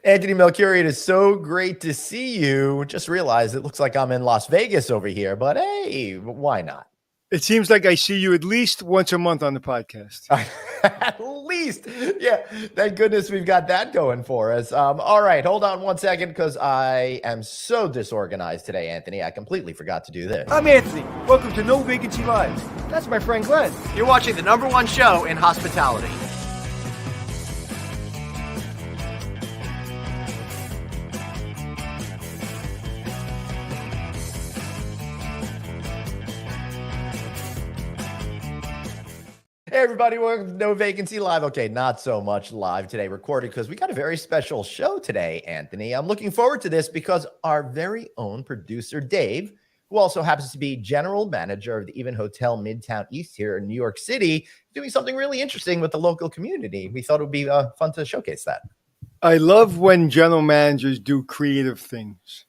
Anthony Melchior, it is so great to see you. Just realized it looks like I'm in Las Vegas over here, but hey, why not? It seems like I see you at least once a month on the podcast. At least. Yeah. Thank goodness we've got that going for us. All right. Hold on one second because I am so disorganized today, Anthony. I completely forgot to do this. I'm Anthony. Welcome to No Vacancy Live. That's my friend Glenn. You're watching the #1 show in hospitality. Hey everybody, welcome to No Vacancy Live. Okay, not so much live today, recorded because we got a very special show today, Anthony. I'm looking forward to this because our very own producer, Dave, who also happens to be general manager of the EVEN Hotel Midtown East here in New York City, doing something really interesting with the local community. We thought it would be fun to showcase that. I love when general managers do creative things.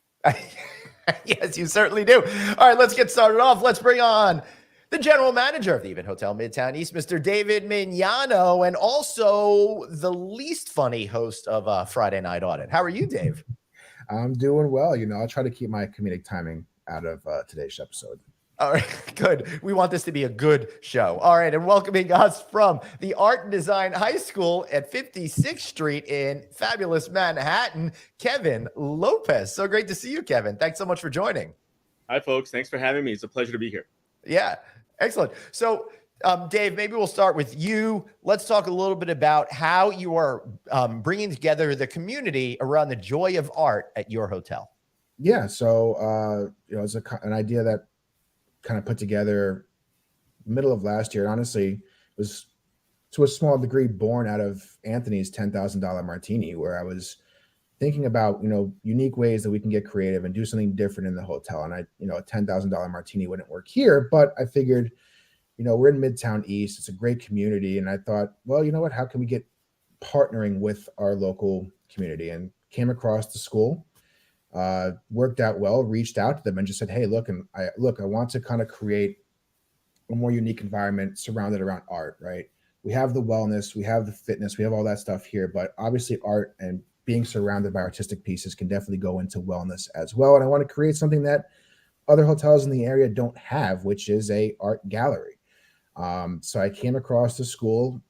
Yes, you certainly do. All right, let's get started off. Let's bring on the general manager of the EVEN Hotel Midtown East, Mr. David Mignano, and also the least funny host of Friday Night Audit. How are you, Dave? I'm doing well. I'll try to keep my comedic timing out of today's episode. All right, good. We want this to be a good show. All right, and welcoming us from the Art and Design High School at 56th Street in fabulous Manhattan, Kevin Lopez. So great to see you, Kevin. Thanks so much for joining. Hi, folks. Thanks for having me. It's a pleasure to be here. Yeah. Excellent. So, Dave, maybe we'll start with you. Let's talk a little bit about how you are bringing together the community around the joy of art at your hotel. Yeah. So, it's an idea that kind of put together middle of last year. Honestly, was to a small degree born out of Anthony's $10,000 martini, where I was thinking about, unique ways that we can get creative and do something different in the hotel. And a $10,000 martini wouldn't work here, but I figured, we're in Midtown East. It's a great community. And I thought, well, you know what, how can we get partnering with our local community? And came across the school, worked out well, reached out to them and just said, hey, I want to kind of create a more unique environment surrounded around art, right? We have the wellness, we have the fitness, we have all that stuff here, but obviously art and being surrounded by artistic pieces can definitely go into wellness as well. And I want to create something that other hotels in the area don't have, which is a art gallery. So I came across the school,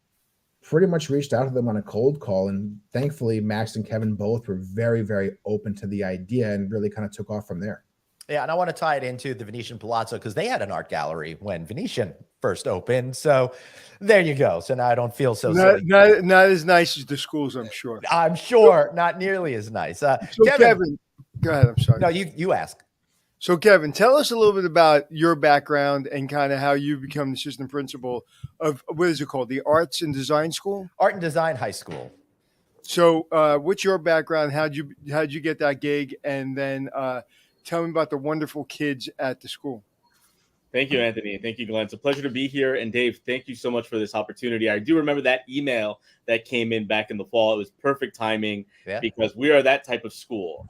pretty much reached out to them on a cold call. And thankfully, Max and Kevin both were very, very open to the idea and really kind of took off from there. Yeah, and I want to tie it into the Venetian Palazzo because they had an art gallery when Venetian first opened. So there you go. So now I don't feel so not as nice as the schools, I'm sure. I'm sure not nearly as nice. So Kevin, go ahead. I'm sorry. No, you ask. So Kevin, tell us a little bit about your background and kind of how you become the assistant principal of, what is it called? The Arts and Design School? Art and Design High School. So what's your background? How'd you get that gig? And then tell me about the wonderful kids at the school. Thank you, Anthony. Thank you, Glenn. It's a pleasure to be here. And Dave, thank you so much for this opportunity. I do remember that email that came in back in the fall. It was perfect timing because we are that type of school.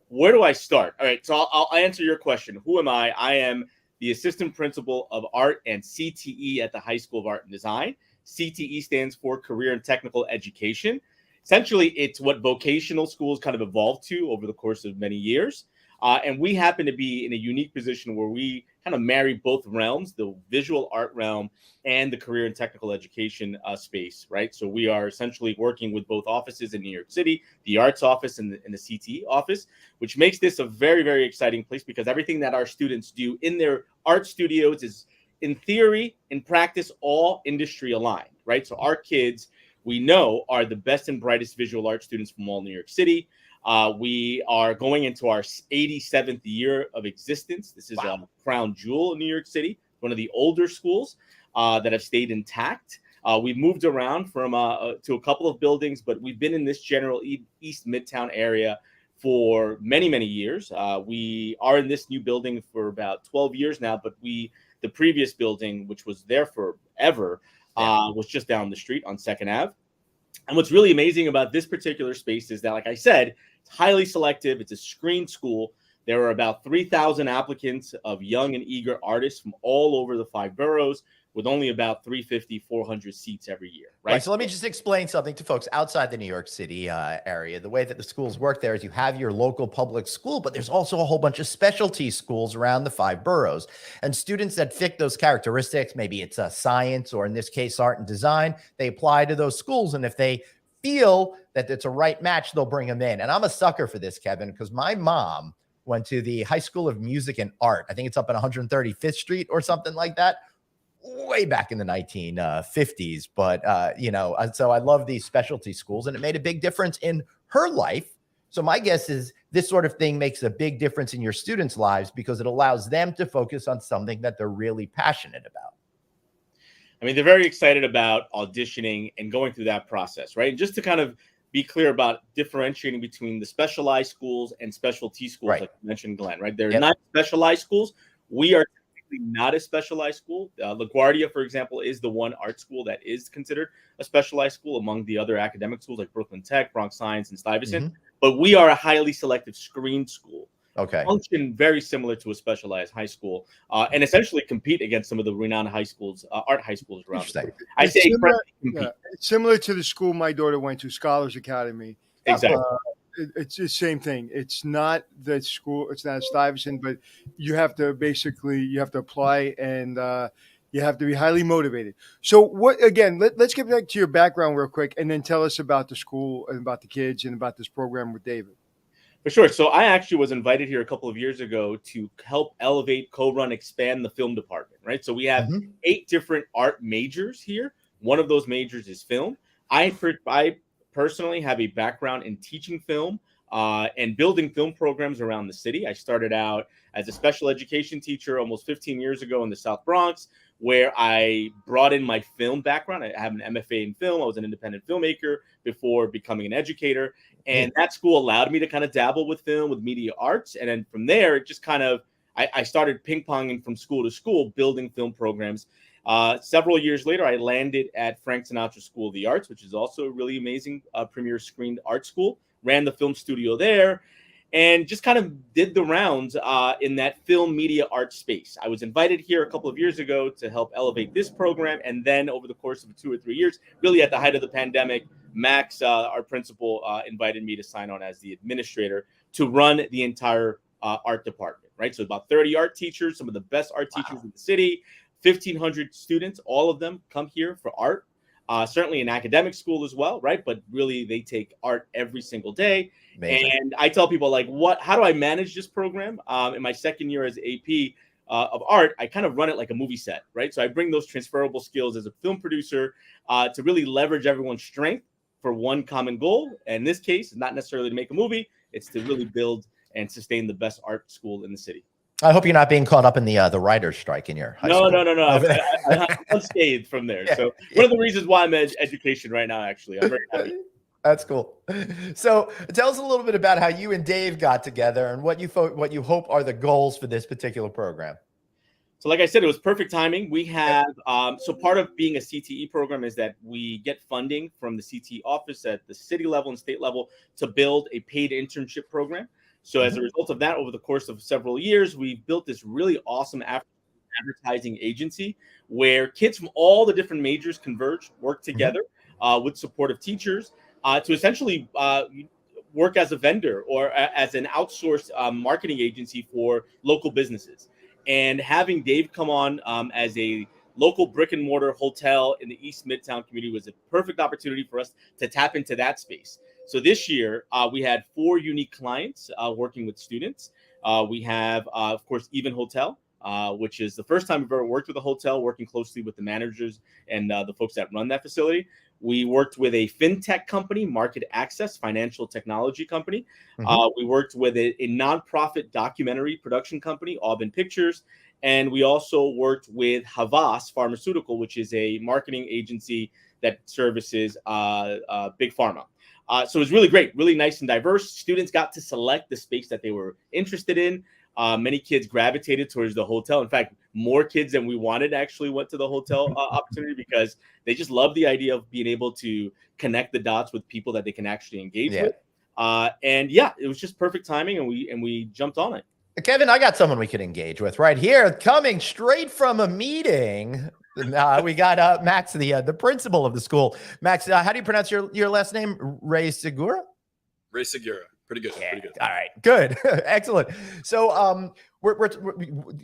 Where do I start? All right, so I'll answer your question. Who am I? I am the assistant principal of art and CTE at the High School of Art and Design. CTE stands for Career and Technical Education. Essentially, it's what vocational schools kind of evolved to over the course of many years. And we happen to be in a unique position where we kind of marry both realms, the visual art realm and the career and technical education space, right? So we are essentially working with both offices in New York City, the arts office and the CTE office, which makes this a very, very exciting place because everything that our students do in their art studios is, in theory, in practice, all industry aligned, right? So our kids, we know, are the best and brightest visual art students from all New York City. We are going into our 87th year of existence. This is a crown jewel in New York City, one of the older schools that have stayed intact. We've moved around from to a couple of buildings, but we've been in this general East Midtown area for many, many years. We are in this new building for about 12 years now, but the previous building, which was there forever, was just down the street on 2nd Ave. And what's really amazing about this particular space is that, like I said, it's highly selective. It's a screened school. There are about 3,000 applicants of young and eager artists from all over the 5 boroughs. with only about 350, 400 seats every year. Right. So let me just explain something to folks outside the New York City area. The way that the schools work there is you have your local public school, but there's also a whole bunch of specialty schools around the 5 boroughs. And students that fit those characteristics, maybe it's science, or in this case, art and design, they apply to those schools. And if they feel that it's a right match, they'll bring them in. And I'm a sucker for this, Kevin, because my mom went to the High School of Music and Art. I think it's up on 135th Street or something like that, way back in the 1950s. But, so I love these specialty schools, and it made a big difference in her life. So my guess is this sort of thing makes a big difference in your students' lives because it allows them to focus on something that they're really passionate about. I mean, they're very excited about auditioning and going through that process, right? And just to kind of be clear about differentiating between the specialized schools and specialty schools, like you mentioned, Glenn, right? They're not specialized schools. We are not a specialized school. LaGuardia, for example, is the one art school that is considered a specialized school among the other academic schools like Brooklyn Tech, Bronx Science, and Stuyvesant. But we are a highly selective screened school. Function very similar to a specialized high school, and essentially compete against some of the renowned high schools, art high schools around. I say it's similar to the school my daughter went to, Scholars Academy. Exactly. It's the same thing. It's not the school. It's not Stuyvesant, but you have to apply, and you have to be highly motivated. So what? Again, let's get back to your background real quick, and then tell us about the school and about the kids and about this program with David. For sure. So I actually was invited here a couple of years ago to help elevate, co-run, expand the film department, right? So we have 8 different art majors here. One of those majors is film. I personally have a background in teaching film and building film programs around the city. I started out as a special education teacher almost 15 years ago in the South Bronx, where I brought in my film background. I have an MFA in film. I was an independent filmmaker before becoming an educator. And that school allowed me to kind of dabble with film, with media arts. And then from there, it just kind of, I started ping-ponging from school to school, building film programs. Several years later, I landed at Frank Sinatra School of the Arts, which is also a really amazing premier screened art school, ran the film studio there, and just kind of did the rounds in that film media art space. I was invited here a couple of years ago to help elevate this program. And then over the course of 2 or 3 years, really at the height of the pandemic, Max, our principal, invited me to sign on as the administrator to run the entire art department, right? So about 30 art teachers, some of the best art teachers in the city, 1,500 students, all of them come here for art. Certainly an academic school as well, right? But really they take art every single day. Amazing. And I tell people, like, how do I manage this program? In my second year as AP of art, I kind of run it like a movie set, right? So I bring those transferable skills as a film producer to really leverage everyone's strength for one common goal. And in this case, it's not necessarily to make a movie, it's to really build and sustain the best art school in the city. I hope you're not being caught up in the writer's strike in your high school. No. I'm unscathed from there. Yeah. So one of the reasons why I'm in education right now, actually. I'm very happy. That's cool. So tell us a little bit about how you and Dave got together and what you hope are the goals for this particular program. So like I said, it was perfect timing. We have, so part of being a CTE program is that we get funding from the CTE office at the city level and state level to build a paid internship program. So as a result of that, over the course of several years, we've built this really awesome advertising agency where kids from all the different majors converge, work together with supportive teachers to essentially work as a vendor or as an outsourced marketing agency for local businesses. And having Dave come on as a local brick and mortar hotel in the East Midtown community was a perfect opportunity for us to tap into that space. So this year, we had 4 unique clients working with students. We have, of course, EVEN Hotel, which is the first time we've ever worked with a hotel, working closely with the managers and the folks that run that facility. We worked with a fintech company, Market Access, financial technology company. We worked with a nonprofit documentary production company, Aubin Pictures. And we also worked with Havas Pharmaceutical, which is a marketing agency that services big pharma. So it was really great, really nice and diverse. Students got to select the space that they were interested in. Many kids gravitated towards the hotel. In fact, more kids than we wanted actually went to the hotel opportunity because they just love the idea of being able to connect the dots with people that they can actually engage with. And yeah, it was just perfect timing, and we jumped on it. Kevin, I got someone we could engage with right here, coming straight from a meeting We got Max, the principal of the school. Max, how do you pronounce your last name? Ray Segura? Ray Segura. Pretty good. Yeah. Pretty good. All right. Good. Excellent. So we're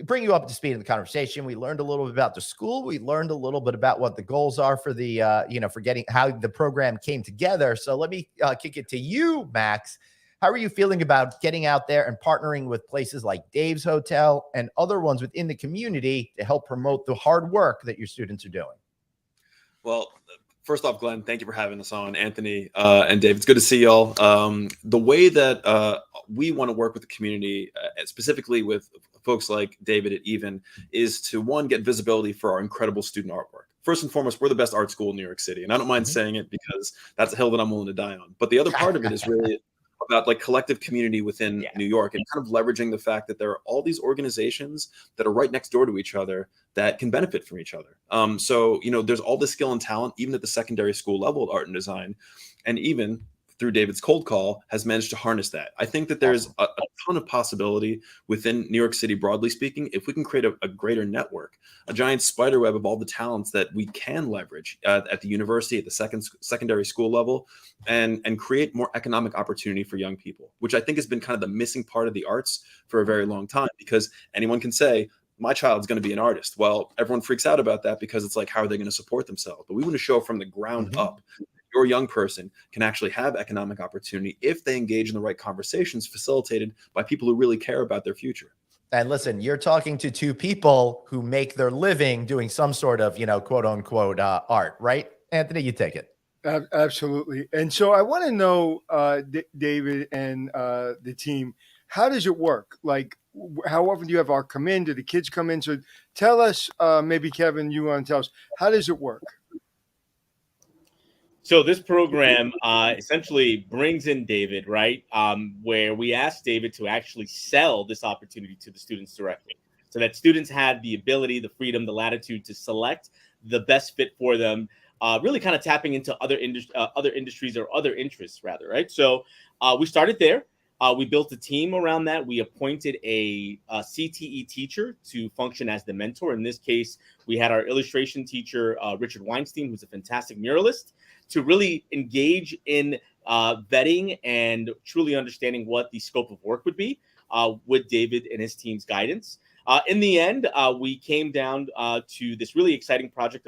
bring you up to speed in the conversation. We learned a little bit about the school. We learned a little bit about what the goals are for the for getting how the program came together. So let me kick it to you, Max. How are you feeling about getting out there and partnering with places like Dave's Hotel and other ones within the community to help promote the hard work that your students are doing? Well, first off, Glenn, thank you for having us on. Anthony and Dave, it's good to see y'all. The way that we want to work with the community, specifically with folks like David at EVEN, is to, one, get visibility for our incredible student artwork. First and foremost, we're the best art school in New York City. And I don't mind saying it because that's a hill that I'm willing to die on. But the other part of it is really about like collective community within New York, and kind of leveraging the fact that there are all these organizations that are right next door to each other that can benefit from each other. So, there's all this skill and talent, even at the secondary school level of art and design, and even through David's cold call has managed to harness that. I think that there's a ton of possibility within New York City, broadly speaking, if we can create a greater network, a giant spider web of all the talents that we can leverage at the university, at the secondary school level, and create more economic opportunity for young people, which I think has been kind of the missing part of the arts for a very long time, because anyone can say, my child's going to be an artist. Well, everyone freaks out about that because it's like, how are they going to support themselves? But we want to show from the ground up, your young person can actually have economic opportunity if they engage in the right conversations facilitated by people who really care about their future. And listen, you're talking to two people who make their living doing some sort of, quote unquote, art, right? Anthony, you take it. Absolutely. And so I want to know, David and the team, how does it work? Like, how often do you have art come in? Do the kids come in? So tell us, maybe Kevin, you want to tell us, how does it work? So this program essentially brings in David, right? Where we asked David to actually sell this opportunity to the students directly, so that students had the ability, the freedom, the latitude to select the best fit for them. Really kind of tapping into other industries or other interests, rather, right? So we started there. We built a team around that. We appointed a CTE teacher to function as the mentor. In this case, we had our illustration teacher, Richard Weinstein, who's a fantastic muralist, to really engage in vetting and truly understanding what the scope of work would be with David and his team's guidance. In the end, we came down to this really exciting project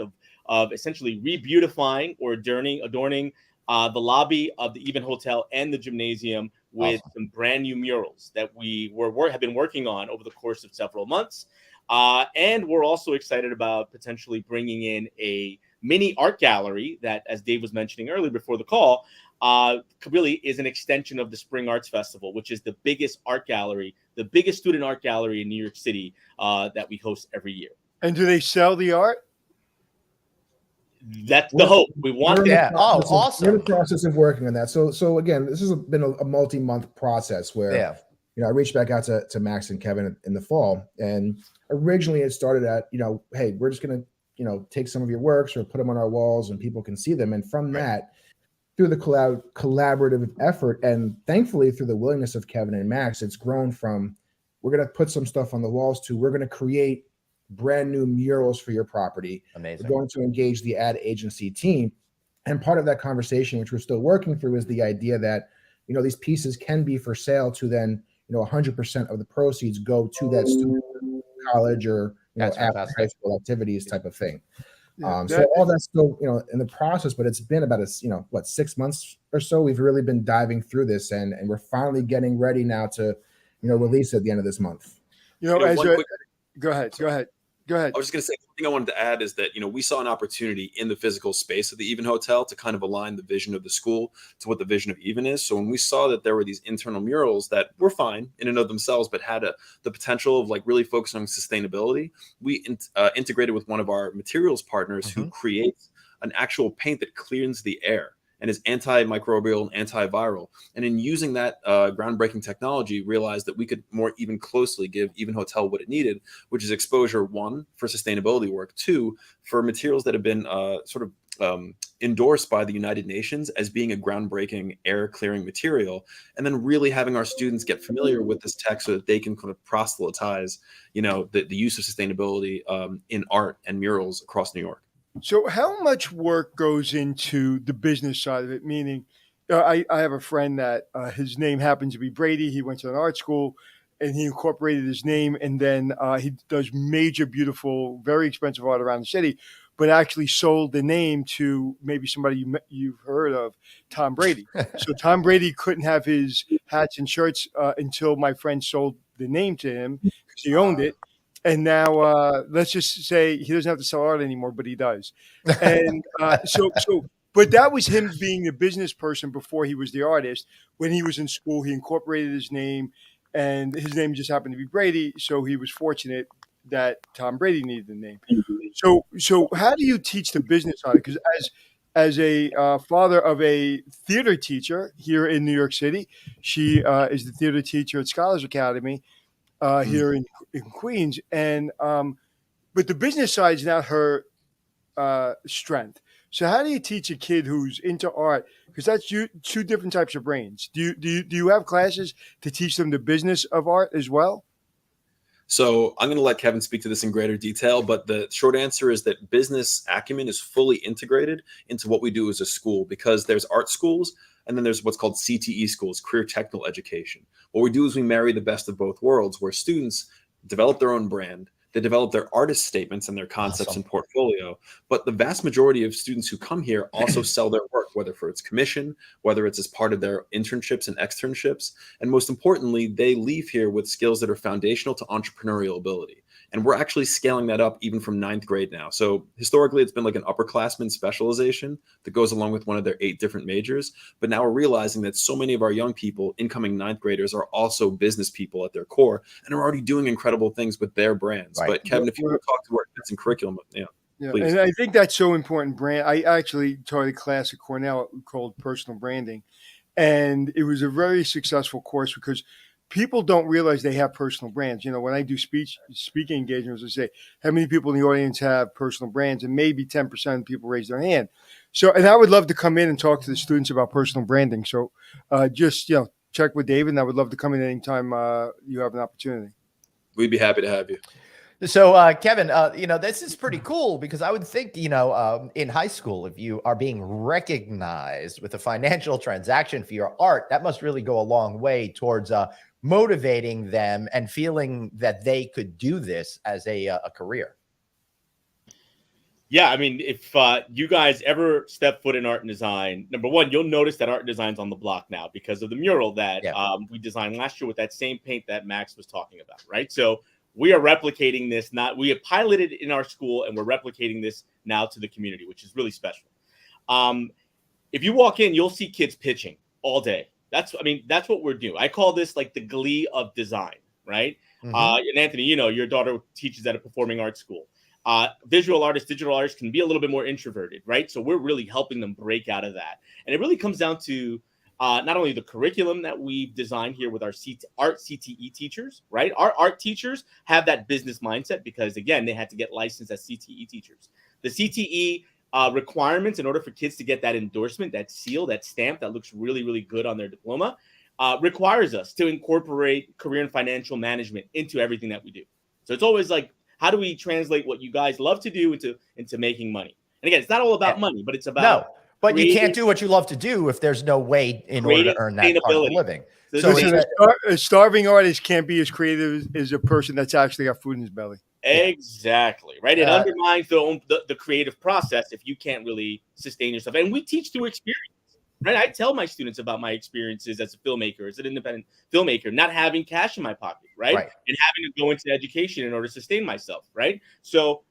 of essentially re-beautifying or adorning the lobby of the EVEN Hotel and the gymnasium with some brand new murals that we have been working on over the course of several months. And we're also excited about potentially bringing in a mini art gallery that, as Dave was mentioning earlier before the call, really is an extension of the Spring Arts Festival, which is the biggest art gallery, the biggest student art gallery in New York City that we host every year. And do they sell the art? That's the hope. We want that. Oh, awesome. We're in the process of working on that. So again, this has been a multi-month process where I reached back out to Max and Kevin in the fall, and originally it started at, hey, we're just gonna take some of your works or put them on our walls and people can see them. And from that, through the collaborative effort, and thankfully through the willingness of Kevin and Max, it's grown from, we're going to put some stuff on the walls to, we're going to create brand new murals for your property. Amazing. We're going to engage the ad agency team. And part of that conversation, which we're still working through, is the idea that, these pieces can be for sale to then, 100% of the proceeds go to that student, college, or after high school activities type of thing. So all that's still, in the process, but it's been about 6 months or so. We've really been diving through this, and we're finally getting ready now to, release at the end of this month. Go ahead. I was just going to say, one thing I wanted to add is that, we saw an opportunity in the physical space of the EVEN Hotel to kind of align the vision of the school to what the vision of EVEN is. So when we saw that there were these internal murals that were fine in and of themselves, but had the potential of really focusing on sustainability, we integrated with one of our materials partners who creates an actual paint that cleans the air and is antimicrobial and antiviral. And in using that groundbreaking technology, realized that we could more even closely give EVEN Hotel what it needed, which is exposure, one, for sustainability work, two, for materials that have been endorsed by the United Nations as being a groundbreaking air clearing material, and then really having our students get familiar with this tech so that they can kind of proselytize, the use of sustainability in art and murals across New York. So how much work goes into the business side of it? Meaning, I have a friend that his name happens to be Brady. He went to an art school and he incorporated his name, and then he does major, beautiful, very expensive art around the city, but actually sold the name to maybe somebody you've heard of, Tom Brady. So Tom Brady couldn't have his hats and shirts until my friend sold the name to him because he owned it. And now let's just say he doesn't have to sell art anymore, but he does. And but that was him being the business person before he was the artist. When he was in school, he incorporated his name, and his name just happened to be Brady. So he was fortunate that Tom Brady needed the name. So how do you teach the business on it? Because as a father of a theater teacher here in New York City, she is the theater teacher at Scholars Academy here in Queens, and but the business side is not her strength. So how do you teach a kid who's into art? Because that's two different types of brains. Do you have classes to teach them the business of art as well? So I'm going to let Kevin speak to this in greater detail, but the short answer is that business acumen is fully integrated into what we do as a school, because there's art schools and then there's what's called CTE schools, career technical education. What we do is we marry the best of both worlds, where students develop their own brand, they develop their artist statements and their concepts and portfolio. But the vast majority of students who come here also sell their work, whether for its commission, whether it's as part of their internships and externships. And most importantly, they leave here with skills that are foundational to entrepreneurial ability. And we're actually scaling that up even from 9th grade now. So historically, it's been like an upperclassman specialization that goes along with one of their 8 different majors. But now we're realizing that so many of our young people, incoming 9th graders, are also business people at their core and are already doing incredible things with their brands. Right. But Kevin, if you want to talk to our kids in curriculum, yeah, please. And I think that's so important. Brand. I actually taught a class at Cornell called Personal Branding, and it was a very successful course because people don't realize they have personal brands. When I do speaking engagements, I say, how many people in the audience have personal brands? And maybe 10% of people raise their hand. So, and I would love to come in and talk to the students about personal branding. So just, check with David, and I would love to come in anytime you have an opportunity. We'd be happy to have you. So, Kevin, this is pretty cool, because I would think, in high school, if you are being recognized with a financial transaction for your art, that must really go a long way towards motivating them and feeling that they could do this as a career. Yeah, I mean, if you guys ever step foot in art and design, number one, you'll notice that art and design's on the block now because of the mural that we designed last year with that same paint that Max was talking about, right? So we are replicating this. We have piloted it in our school, and we're replicating this now to the community, which is really special. If you walk in, you'll see kids pitching all day. That's what we're doing. I call this like the glee of design, right? Mm-hmm. And Anthony, your daughter teaches at a performing arts school. Visual artists, digital artists can be a little bit more introverted, right? So we're really helping them break out of that. And it really comes down to not only the curriculum that we've designed here with our art CTE teachers, right? Our art teachers have that business mindset because, again, they had to get licensed as CTE teachers. The CTE requirements in order for kids to get that endorsement, that seal, that stamp that looks really, really good on their diploma, requires us to incorporate career and financial management into everything that we do. So it's always like, how do we translate what you guys love to do into making money? And again, it's not all about money, but it's about but you can't do what you love to do if there's no way in order to earn that part of the living. So a starving artist can't be as creative as a person that's actually got food in his belly. Exactly, right? It undermines the creative process if you can't really sustain yourself. And we teach through experience, right? I tell my students about my experiences as a filmmaker, as an independent filmmaker, not having cash in my pocket, right? And having to go into education in order to sustain myself, right? So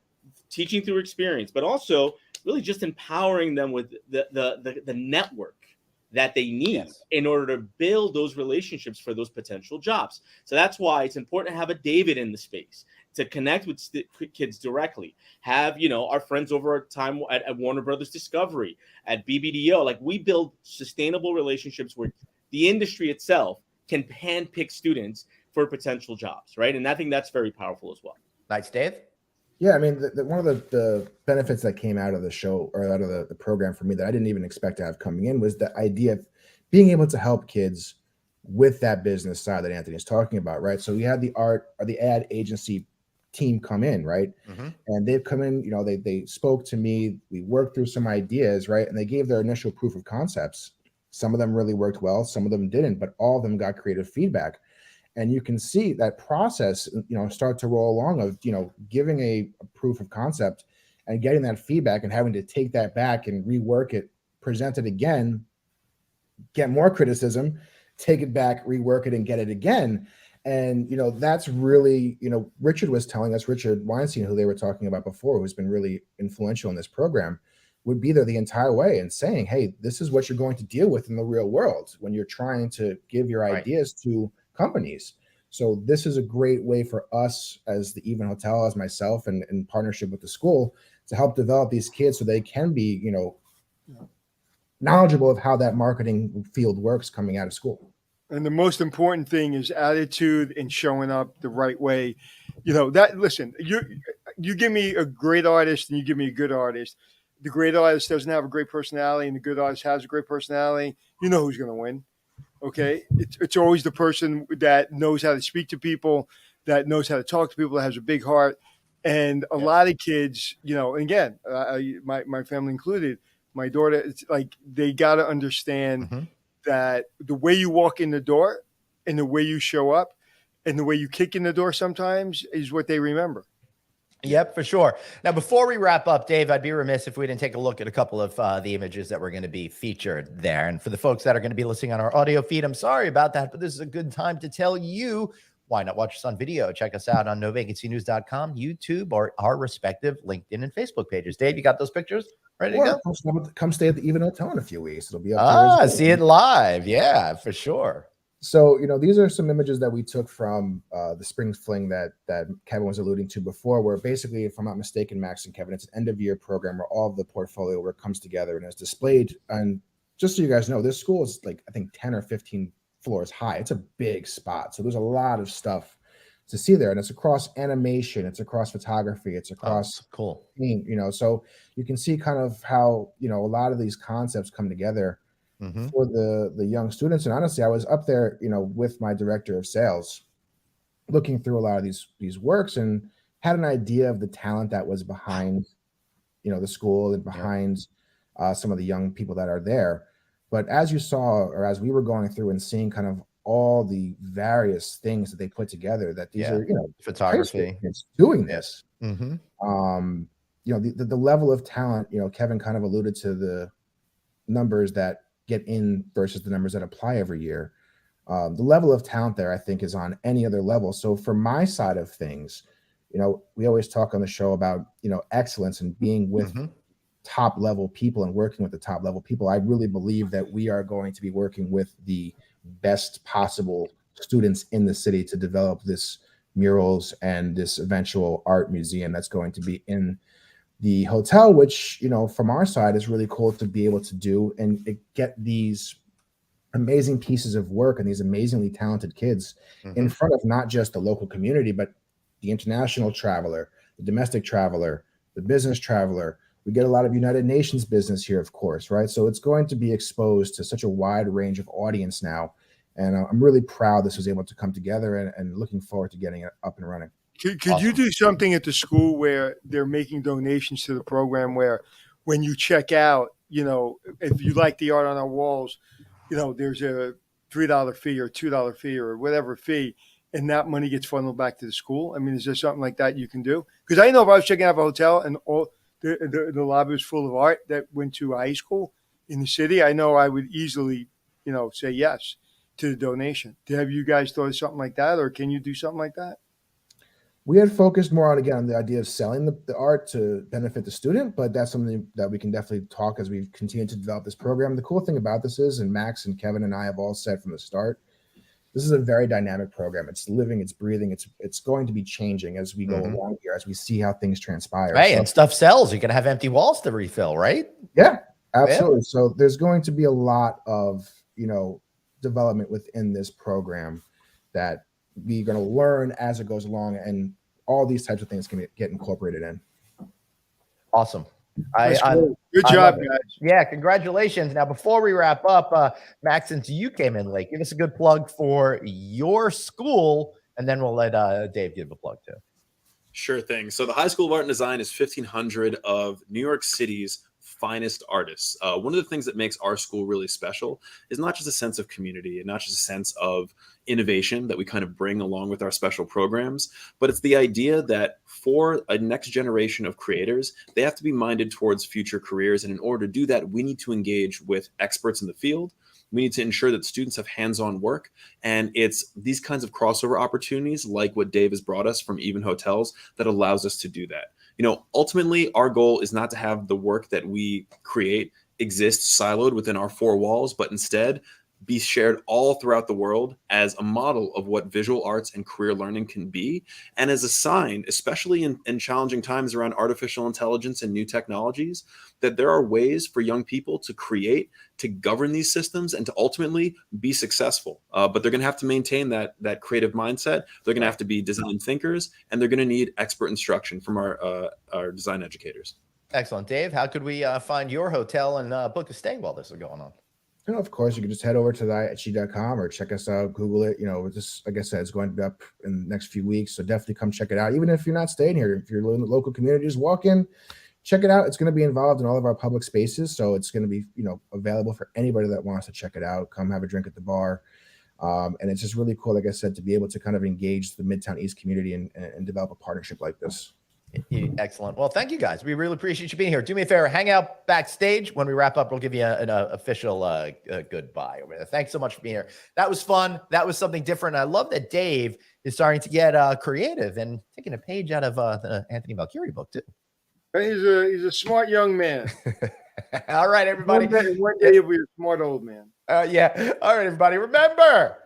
teaching through experience, but also really just empowering them with the network that they need in order to build those relationships for those potential jobs. So that's why it's important to have a David in the space to connect with kids directly. Have, our friends over at time at Warner Brothers Discovery, at BBDO, like we build sustainable relationships where the industry itself can handpick students for potential jobs, right? And I think that's very powerful as well. Nice, Dave. Yeah, I mean, one of the benefits that came out of the show or out of the program for me that I didn't even expect to have coming in was the idea of being able to help kids with that business side that Anthony is talking about, right? So we had the art or the ad agency team come in, right? And they've come in, you know, they spoke to me, we worked through some ideas, right? And they gave their initial proof of concepts. Some of them really worked well, some of them didn't, but all of them got creative feedback. And you can see that process, you know, start to roll along of, you know, giving a proof of concept and getting that feedback and having to take that back and rework it, present it again, get more criticism, take it back, rework it, and get it again. And, you know, that's really, you know, Richard was telling us, Richard Weinstein, who they were talking about before, who's been really influential in this program, would be there the entire way and saying, hey, this is what you're going to deal with in the real world when you're trying to give your ideas to companies. So this is a great way for us as the EVEN Hotel, as myself, and in partnership with the school to help develop these kids so they can be, you know, knowledgeable of how that marketing field works coming out of school. And the most important thing is attitude and showing up the right way. You know, that, listen, you give me a great artist and you give me a good artist. The great artist doesn't have a great personality and the good artist has a great personality. You know who's going to win. Okay. It's always the person that knows how to speak to people, that knows how to talk to people, that has a big heart. And a lot of kids, you know, and again, my family included, my daughter, it's like they got to understand that the way you walk in the door and the way you show up and the way you kick in the door sometimes is what they remember. Yep, for sure. Now, before we wrap up, Dave, I'd be remiss if we didn't take a look at a couple of the images that were going to be featured there. And for the folks that are going to be listening on our audio feed, I'm sorry about that, but this is a good time to tell you, why not watch us on video? Check us out on novacancynews.com, YouTube, or our respective LinkedIn and Facebook pages. Dave, you got those pictures ready to go? Come stay at the EVEN Hotel in a few weeks. It'll be up there. Well. See it live. Yeah, for sure. So, you know, these are some images that we took from the Spring Fling that Kevin was alluding to before, where basically, if I'm not mistaken, Max and Kevin, it's an end-of-year program where all of the portfolio work comes together and is displayed. And just so you guys know, this school is like, I think, 10 or 15 floors high. It's a big spot. So there's a lot of stuff to see there. And it's across animation, it's across photography, it's across cool. You know, so you can see kind of how, you know, a lot of these concepts come together for the young students. And honestly, I was up there, you know, with my director of sales, looking through a lot of these works and had an idea of the talent that was behind, you know, the school and behind some of the young people that are there. But as you saw, or as we were going through and seeing kind of all the various things that they put together, that these are, you know, photography doing this. Mm-hmm. You know, the level of talent, you know, Kevin kind of alluded to the numbers that get in versus the numbers that apply every year. The level of talent there, I think, is on any other level. So for my side of things, you know, we always talk on the show about, you know, excellence and being with top level people and working with the top level people. I really believe that we are going to be working with the best possible students in the city to develop this murals and this eventual art museum that's going to be in the hotel, which, you know, from our side is really cool to be able to do and get these amazing pieces of work and these amazingly talented kids in front of not just the local community, but the international traveler, the domestic traveler, the business traveler. We get a lot of United Nations business here, of course, right? So it's going to be exposed to such a wide range of audience now. And I'm really proud this was able to come together and looking forward to getting it up and running. Could you do something at the school where they're making donations to the program, where when you check out, you know, if you like the art on our walls, you know, there's a $3 fee or $2 fee or whatever fee, and that money gets funneled back to the school? I mean, is there something like that you can do? Because I know if I was checking out a hotel and all the lobby was full of art that went to high school in the city, I know I would easily, you know, say yes to the donation. Have you guys thought of something like that, or can you do something like that? We had focused more on, again, the idea of selling the art to benefit the student, but that's something that we can definitely talk as we continue to develop this program. The cool thing about this is, and Max and Kevin and I have all said from the start, this is a very dynamic program. It's living, it's breathing, it's going to be changing as we go along here, as we see how things transpire. Right, and stuff sells. You're going to have empty walls to refill, right? Yeah, absolutely. Yeah. So there's going to be a lot of, you know, development within this program that we're going to learn as it goes along. And all these types of things can get incorporated in. Awesome. Good job, guys. Yeah, congratulations. Now, before we wrap up, Max, since you came in late, give us a good plug for your school, and then we'll let Dave give a plug too. Sure thing. So the High School of Art and Design is 1,500 of New York City's finest artists. One of the things that makes our school really special is not just a sense of community and not just a sense of innovation that we kind of bring along with our special programs, but it's the idea that for a next generation of creators, they have to be minded towards future careers. And in order to do that, we need to engage with experts in the field. We need to ensure that students have hands-on work. And it's these kinds of crossover opportunities like what Dave has brought us from EVEN Hotels that allows us to do that. You know, ultimately, our goal is not to have the work that we create exist siloed within our four walls, but instead be shared all throughout the world as a model of what visual arts and career learning can be, and as a sign, especially in challenging times around artificial intelligence and new technologies, that there are ways for young people to create, to govern these systems, and to ultimately be successful. But they're going to have to maintain that creative mindset. They're going to have to be design thinkers, and they're going to need expert instruction from our design educators. Excellent. Dave, how could we find your hotel and book a stay while this is going on? You know, of course, you can just head over to theiHG.com or check us out, Google it. You know, just like I said, it's going up in the next few weeks. So definitely come check it out. Even if you're not staying here, if you're in the local community, just walk in, check it out. It's going to be involved in all of our public spaces. So it's going to be, you know, available for anybody that wants to check it out. Come have a drink at the bar. And it's just really cool, like I said, to be able to kind of engage the Midtown East community and develop a partnership like this. Excellent. Well, thank you guys. We really appreciate you being here. Do me a favor, hang out backstage. When we wrap up, we'll give you an official goodbye over there. Thanks so much for being here. That was fun. That was something different. I love that Dave is starting to get creative and taking a page out of the Anthony Valkyrie book too. He's a smart young man. All right, everybody. One day he'll be a smart old man. Yeah. All right, everybody. Remember,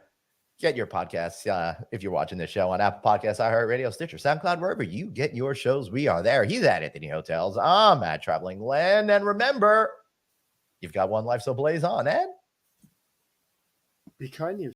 get your podcasts if you're watching this show on Apple Podcasts, iHeartRadio, Stitcher, SoundCloud, wherever you get your shows. We are there. He's at Anthony Hotels. I'm at Traveling Glenn. And remember, you've got one life, so blaze on, Ed. Be kind to yourself.